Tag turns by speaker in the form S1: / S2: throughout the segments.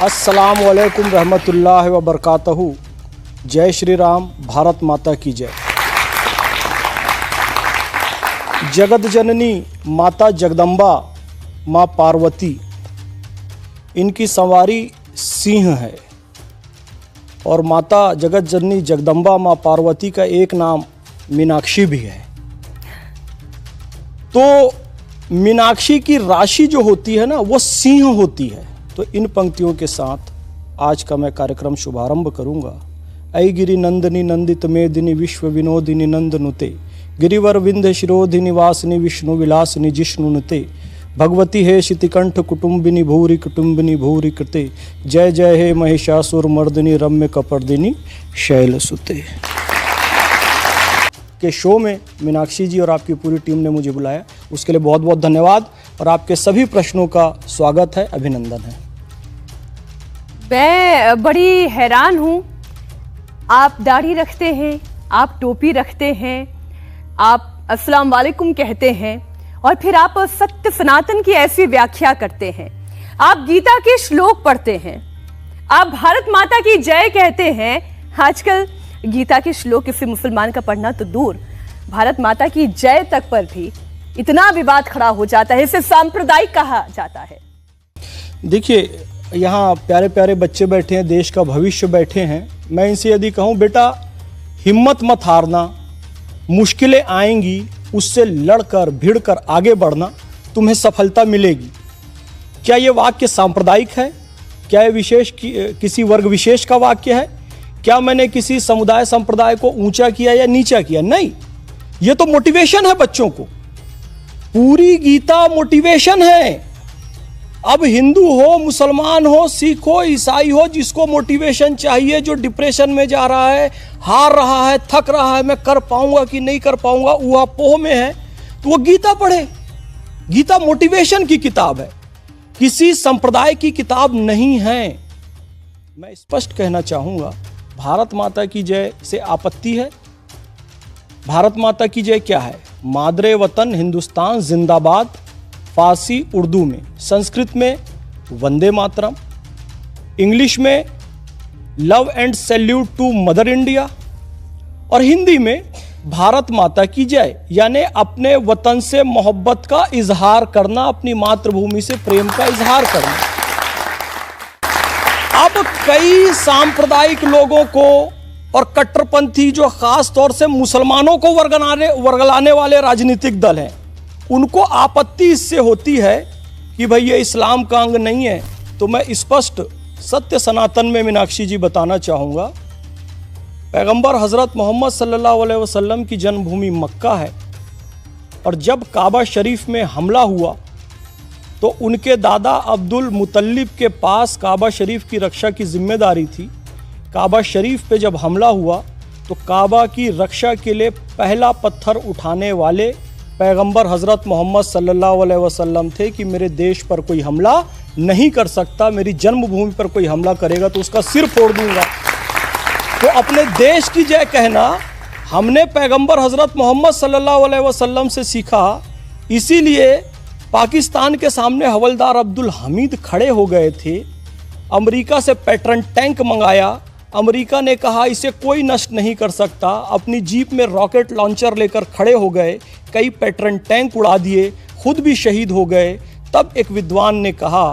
S1: अस्सलाम वालेकुम रहमतुल्लाहि व बरकातहू। जय श्री राम, भारत माता की जय। जगत जननी माता जगदम्बा माँ पार्वती, इनकी सवारी सिंह है। और माता जगत जननी जगदम्बा माँ पार्वती का एक नाम मीनाक्षी भी है। तो मीनाक्षी की राशि जो होती है ना, वो सिंह होती है। तो इन पंक्तियों के साथ आज का मैं कार्यक्रम शुभारंभ करूंगा। ऐ गिरि नंदिनी नंदित मेदिनी विश्व विनोदिनी नंदनुते, गिरिवर विंध्य शिरोधिनी वासिनी विष्णु विलासिनी जिष्णुनुते, भगवती हे शितिकंठ कुटुंबिनी भूरि कुटुंबिनी भूरि कृते, जय जय हे महिषासुर मर्दिनी रम्य कपर्दिनी शैलसुते। के शो में मीनाक्षी जी और आपकी पूरी टीम ने मुझे बुलाया, उसके लिए बहुत बहुत धन्यवाद और आपके सभी प्रश्नों का स्वागत है, अभिनंदन है।
S2: मैं बड़ी हैरान हूँ, आप दाढ़ी रखते हैं, आप टोपी रखते हैं, आप अस्सलाम वालेकुम कहते हैं और फिर आप सत्य सनातन की ऐसी व्याख्या करते हैं, आप गीता के श्लोक पढ़ते हैं, आप भारत माता की जय कहते हैं। आजकल गीता के श्लोक किसी मुसलमान का पढ़ना तो दूर, भारत माता की जय तक पर भी इतना विवाद खड़ा हो जाता है, इसे सांप्रदायिक कहा जाता है।
S1: देखिए, यहाँ प्यारे प्यारे बच्चे बैठे हैं, देश का भविष्य बैठे हैं। मैं इनसे यदि कहूँ बेटा हिम्मत मत हारना, मुश्किलें आएंगी, उससे लड़कर भिड़कर आगे बढ़ना, तुम्हें सफलता मिलेगी। क्या ये वाक्य सांप्रदायिक है? क्या ये विशेष किसी वर्ग विशेष का वाक्य है? क्या मैंने किसी समुदाय संप्रदाय को ऊंचा किया या नीचा किया? नहीं, ये तो मोटिवेशन है बच्चों को। पूरी गीता मोटिवेशन है। अब हिंदू हो, मुसलमान हो, सिख हो, ईसाई हो, जिसको मोटिवेशन चाहिए, जो डिप्रेशन में जा रहा है, हार रहा है, थक रहा है, मैं कर पाऊंगा कि नहीं कर पाऊंगा, ऊहापोह में है, तो वो गीता पढ़े। गीता मोटिवेशन की किताब है, किसी संप्रदाय की किताब नहीं है। मैं स्पष्ट कहना चाहूंगा, भारत माता की जय से आपत्ति है। भारत माता की जय क्या है? मादरे वतन हिंदुस्तान जिंदाबाद, फारसी उर्दू में, संस्कृत में वंदे मातरम, इंग्लिश में love and salute to mother India और हिंदी में भारत माता की जय, यानी अपने वतन से मोहब्बत का इजहार करना, अपनी मातृभूमि से प्रेम का इजहार करना। अब कई सांप्रदायिक लोगों को और कट्टरपंथी, जो खास तौर से मुसलमानों को वर्गलाने वाले राजनीतिक दल हैं, उनको आपत्ति इससे होती है कि भाई ये इस्लाम का अंग नहीं है। तो मैं स्पष्ट सत्य सनातन में मीनाक्षी जी बताना चाहूँगा, पैगंबर हज़रत मोहम्मद सल्लल्लाहु अलैहि वसल्लम की जन्मभूमि मक्का है और जब काबा शरीफ में हमला हुआ तो उनके दादा अब्दुल मुतल्लिब के पास काबा शरीफ की रक्षा की जिम्मेदारी थी। काबा शरीफ पे जब हमला हुआ तो काबा की रक्षा के लिए पहला पत्थर उठाने वाले पैगंबर हज़रत मोहम्मद सल्लल्लाहु अलैहि वसल्लम थे कि मेरे देश पर कोई हमला नहीं कर सकता, मेरी जन्मभूमि पर कोई हमला करेगा तो उसका सिर फोड़ दूंगा। तो अपने देश की जय कहना हमने पैगंबर हज़रत मोहम्मद सल्लल्लाहु अलैहि वसल्लम से सीखा। इसीलिए पाकिस्तान के सामने हवलदार अब्दुल हमीद खड़े हो गए थे, अमेरिका से पैटर्न टैंक मंगाया, अमेरिका ने कहा इसे कोई नष्ट नहीं कर सकता, अपनी जीप में रॉकेट लॉन्चर लेकर खड़े हो गए, कई पैटर्न टैंक उड़ा दिए, खुद भी शहीद हो गए। तब एक विद्वान ने कहा,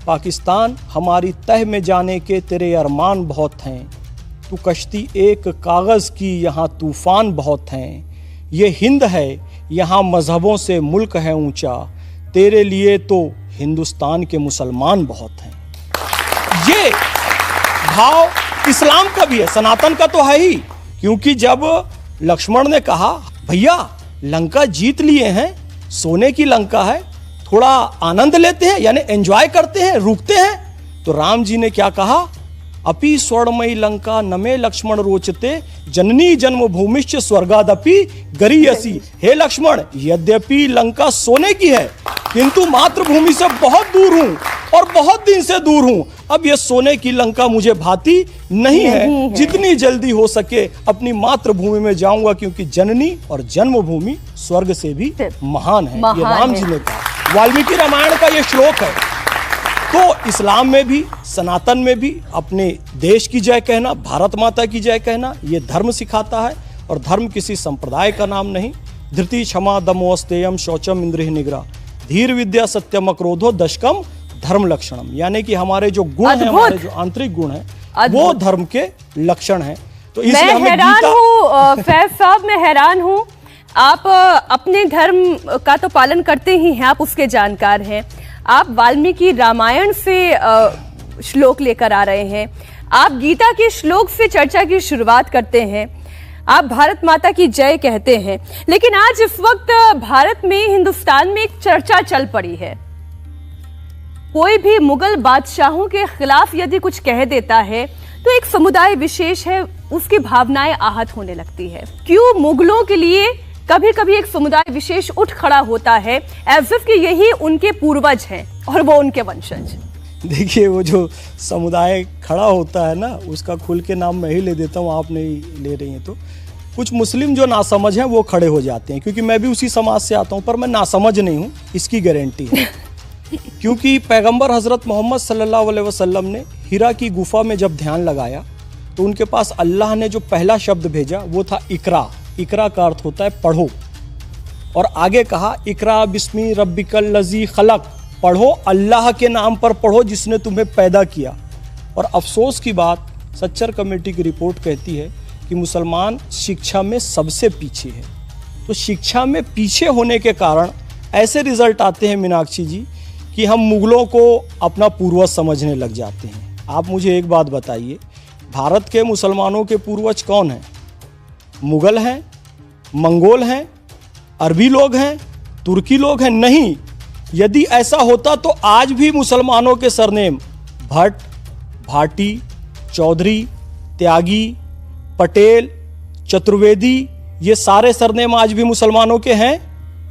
S1: पाकिस्तान हमारी तह में जाने के तेरे अरमान बहुत हैं, तू कश्ती एक कागज़ की, यहाँ तूफ़ान बहुत हैं। ये हिंद है, यहाँ मज़हबों से मुल्क है ऊंचा, तेरे लिए तो हिंदुस्तान के मुसलमान बहुत हैं। ये भाव इस्लाम का भी है, सनातन का तो है ही। क्योंकि जब लक्ष्मण ने कहा भैया लंका जीत लिए हैं, सोने की लंका है, थोड़ा आनंद लेते हैं, यानी एंजॉय करते हैं, रुकते हैं, तो राम जी ने क्या कहा, अपि स्वर्णमयी लंका नमे लक्ष्मण रोचते, जननी जन्मभूमिश्च स्वर्गादपि गरीयसी। हे लक्ष्मण, यद्यपि लंका सोने की है किंतु मातृभूमि से बहुत दूर हूं और बहुत दिन से दूर हूं। अब ये सोने की लंका मुझे भाती नहीं है। जितनी जल्दी हो सके अपनी मातृभूमि में जाऊंगा, क्योंकि जननी और जन्मभूमि स्वर्ग से भी महान है। ये राम जी ने कहा, वाल्मीकि रामायण का ये श्लोक है। तो इस्लाम में भी, सनातन में भी अपने देश की जय कहना, भारत माता की जय कहना, ये धर्म सिखाता है। और धर्म किसी संप्रदाय का नाम नहीं। धृति क्षमा दमोस्तेयम शौचम इंद्रिय निग्रह धीर विद्या सत्यम अक्रोधो दशकम धर्म लक्षणम, यानी कि हमारे जो गुण हैं, हमारे जो आंतरिक गुण हैं, वो धर्म के लक्षण हैं। तो इसलिए
S2: मैं हैरान हूँ फैज साहब, मैं हैरान हूँ। आप अपने धर्म का तो पालन करते ही हैं, आप उसके जानकार हैं। आप वाल्मीकि रामायण से श्लोक लेकर आ रहे हैं, आप गीता के श्लोक से चर्चा की शुरुआत करते हैं, आप भारत माता की जय कहते हैं। लेकिन आज इस वक्त भारत में, हिंदुस्तान में एक चर्चा चल पड़ी है। कोई भी मुगल बादशाहों के खिलाफ यदि कुछ कह देता है तो एक समुदाय विशेष है, उसकी भावनाएं आहत होने लगती है। क्यों मुगलों के लिए कभी कभी एक समुदाय विशेष उठ खड़ा होता है, एज इफ कि यही उनके पूर्वज हैं और वो उनके वंशज।
S1: देखिए, वो जो समुदाय खड़ा होता है ना, उसका खुल के नाम मैं ही ले देता हूँ, आप नहीं ले रही हैं। तो कुछ मुस्लिम जो नासमझ हैं वो खड़े हो जाते हैं, क्योंकि मैं भी उसी समाज से आता हूँ, पर मैं नासमझ नहीं हूँ, इसकी गारंटी है। क्योंकि पैगंबर हजरत मोहम्मद सल्लल्लाहु अलैहि वसल्लम ने हिरा की गुफा में जब ध्यान लगाया तो उनके पास अल्लाह ने जो पहला शब्द भेजा वो था इकरा। इकरा का अर्थ होता है पढ़ो, और आगे कहा इकरा बिस्मी रब्बिकल लजी खलक, पढ़ो अल्लाह के नाम पर पढ़ो जिसने तुम्हें पैदा किया। और अफसोस की बात, सच्चर कमेटी की रिपोर्ट कहती है कि मुसलमान शिक्षा में सबसे पीछे है। तो शिक्षा में पीछे होने के कारण ऐसे रिजल्ट आते हैं मीनाक्षी जी कि हम मुगलों को अपना पूर्वज समझने लग जाते हैं। आप मुझे एक बात बताइए, भारत के मुसलमानों के पूर्वज कौन हैं? मुगल हैं, मंगोल हैं, अरबी लोग हैं, तुर्की लोग हैं? नहीं। यदि ऐसा होता तो आज भी मुसलमानों के सरनेम भट्ट, भाटी, चौधरी, त्यागी, पटेल, चतुर्वेदी, ये सारे सरनेम आज भी मुसलमानों के हैं।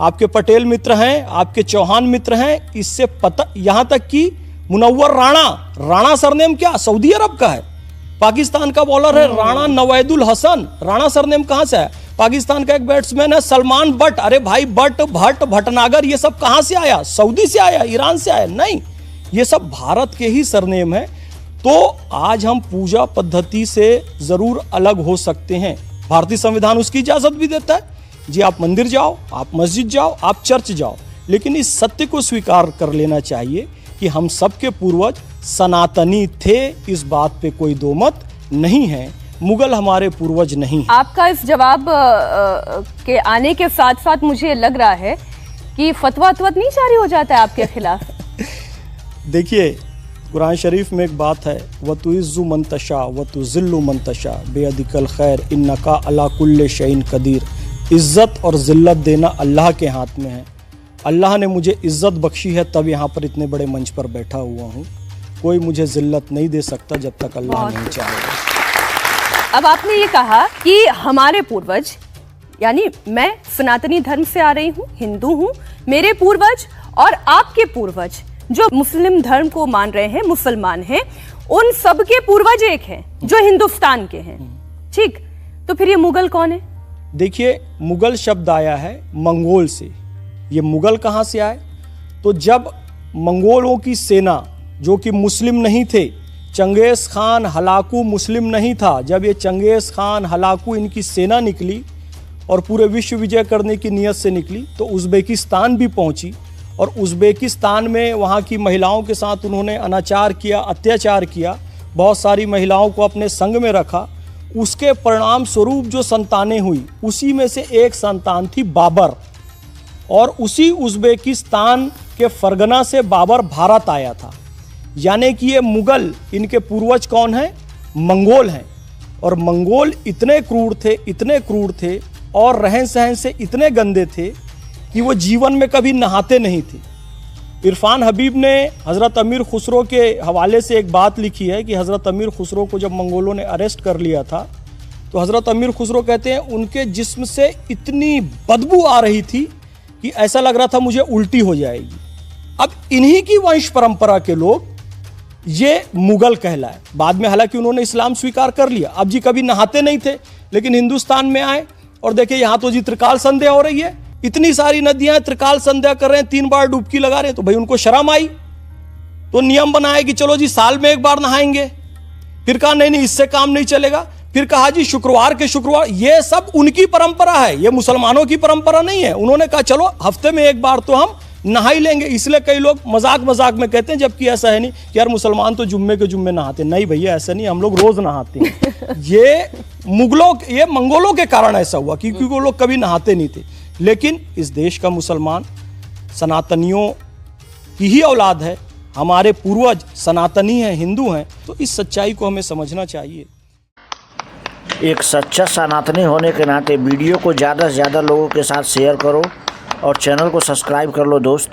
S1: आपके पटेल मित्र हैं, आपके चौहान मित्र हैं। इससे पता, यहां तक कि मुनव्वर राणा सरनेम क्या सऊदी अरब का है। पाकिस्तान का बॉलर है राणा नवैदुल हसन, राणा सरनेम कहां से है? पाकिस्तान का एक बैट्समैन है सलमान बट। अरे भाई, बट, भट्ट, भटनागर, ये सब कहां से आया? सऊदी से आया, ईरान से आया? नहीं, ये सब भारत के ही सरनेम है। तो आज हम पूजा पद्धति से जरूर अलग हो सकते हैं, भारतीय संविधान उसकी इजाजत भी देता है। जी, आप मंदिर जाओ, आप मस्जिद जाओ, आप चर्च जाओ, लेकिन इस सत्य को स्वीकार कर लेना चाहिए कि हम सबके पूर्वज सनातनी थे। इस बात पे कोई दो मत नहीं है। मुगल हमारे पूर्वज नहीं हैं।
S2: आपका इस जवाब के आने के साथ साथ मुझे लग रहा है कि फतवा नहीं जारी हो जाता है आपके खिलाफ।
S1: देखिए, कुरान शरीफ में एक बात है, वतुइज़्ज़ु मन तशा वतुज़िल्लु मन तशा बेअदिकल खैर इन्नका अला कुल्ले शैइन कदीर। इज्जत और जिल्लत देना अल्लाह के हाथ में है। अल्लाह ने मुझे इज्जत बख्शी है, तब यहाँ पर इतने बड़े मंच पर बैठा हुआ हूँ। कोई मुझे जिल्लत नहीं दे सकता जब तक अल्लाह नहीं चाहेगा।
S2: अब आपने ये कहा कि हमारे पूर्वज, यानी मैं सनातनी धर्म से आ रही हूँ, हिंदू हूँ, मेरे पूर्वज और आपके पूर्वज जो मुस्लिम धर्म को मान रहे हैं, मुसलमान हैं, उन सब के पूर्वज एक हैं जो हिंदुस्तान के हैं। ठीक, तो फिर ये मुगल कौन है?
S1: देखिए, मुगल शब्द आया है मंगोल से। ये मुगल कहाँ से आए? तो जब मंगोलों की सेना, जो कि मुस्लिम नहीं थे, चंगेज खान हलाकू मुस्लिम नहीं था, जब ये चंगेज खान हलाकू इनकी सेना निकली और पूरे विश्व विजय करने की नीयत से निकली, तो उज़्बेकिस्तान भी पहुंची। और उज़्बेकिस्तान में वहाँ की महिलाओं के साथ उन्होंने अनाचार किया, अत्याचार किया, बहुत सारी महिलाओं को अपने संग में रखा। उसके परिणाम स्वरूप जो संतानें हुई, उसी में से एक संतान थी बाबर, और उसी उज़्बेकिस्तान के फरगना से बाबर भारत आया था। यानी कि ये मुगल, इनके पूर्वज कौन हैं? मंगोल हैं। और मंगोल इतने क्रूर थे और रहन सहन से इतने गंदे थे कि वो जीवन में कभी नहाते नहीं थे। इरफान हबीब ने हज़रत अमीर खुसरो के हवाले से एक बात लिखी है कि हज़रत अमीर खुसरो को जब मंगोलों ने अरेस्ट कर लिया था, तो हज़रत अमीर खुसरो कहते हैं उनके जिस्म से इतनी बदबू आ रही थी कि ऐसा लग रहा था मुझे उल्टी हो जाएगी। अब इन्हीं की वंश परंपरा के लोग ये मुगल कहलाए। बाद में हालांकि उन्होंने इस्लाम स्वीकार कर लिया। अब जी कभी नहाते नहीं थे, लेकिन हिंदुस्तान में आए और देखिए यहाँ तो जी त्रिकाल संध्या हो रही है, इतनी सारी नदियां त्रिकाल संध्या कर रहे हैं, 3 बार डुबकी लगा रहे हैं, तो भाई उनको शर्म आई। तो नियम बनाया कि चलो जी साल में एक बार नहाएंगे। फिर कहा नहीं नहीं इससे काम नहीं चलेगा। फिर कहा जी शुक्रवार के शुक्रवार। ये सब उनकी परंपरा है, ये मुसलमानों की परंपरा नहीं है। उन्होंने कहा चलो हफ्ते में एक बार तो हम नहा ही लेंगे। इसलिए कई लोग मजाक मजाक में कहते हैं, जबकि ऐसा है नहीं कि यार मुसलमान तो जुम्मे के जुम्मे नहाते। नहीं भैया ऐसा नहीं, हम लोग रोज नहाते हैं। ये मंगोलों के कारण ऐसा हुआ क्योंकि वो लोग कभी नहाते नहीं थे। लेकिन इस देश का मुसलमान सनातनियों की ही औलाद है, हमारे पूर्वज सनातनी हैं, हिंदू हैं। तो इस सच्चाई को हमें समझना चाहिए।
S3: एक सच्चा सनातनी होने के नाते वीडियो को ज़्यादा से ज़्यादा लोगों के साथ शेयर करो और चैनल को सब्सक्राइब कर लो दोस्त।